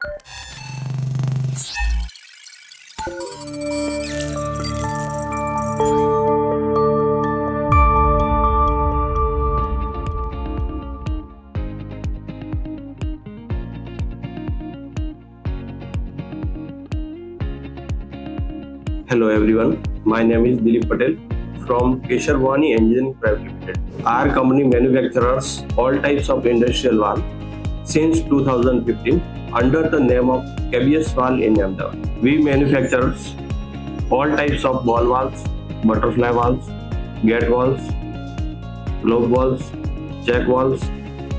Hello everyone, my name is Dilip Patel from Kesharbhawani Engineering Pvt. Our company manufactures all types of industrial valve since 2015 under the name of KBS Valve in Ahmedabad. We manufacture all types of ball valves, butterfly valves, gate valves, globe valves, check valves,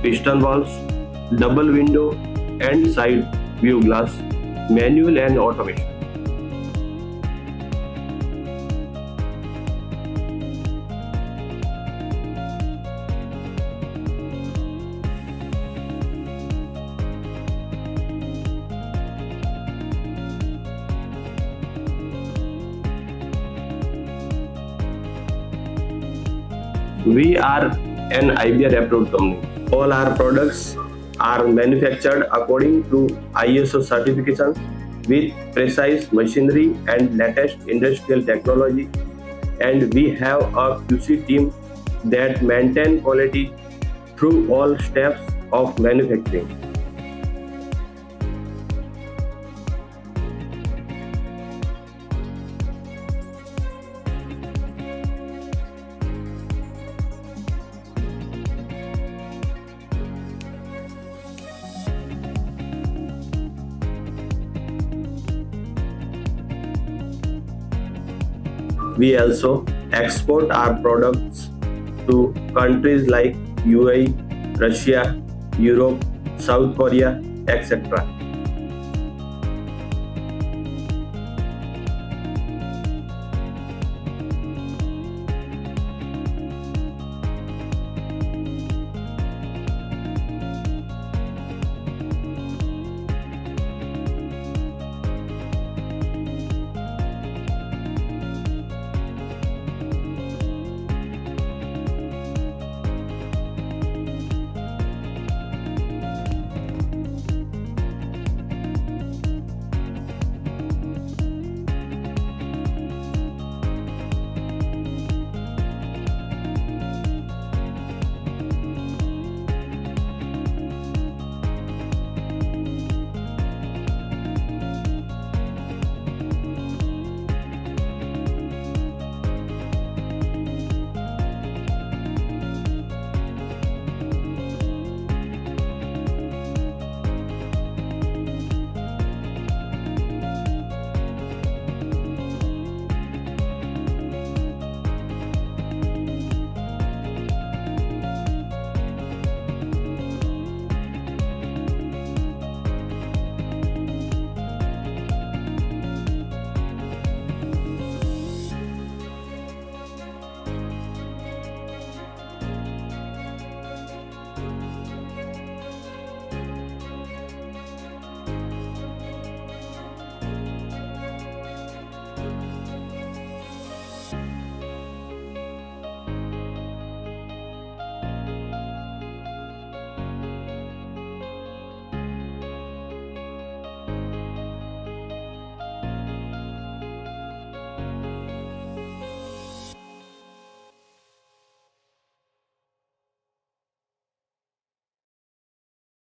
piston valves, double window and side view glass, manual and automation. We are an IBR approved company. All our products are manufactured according to ISO certifications with precise machinery and latest industrial technology, and we have a QC team that maintain quality through all steps of manufacturing. We also export our products to countries like UAE, Russia, Europe, South Korea, etc.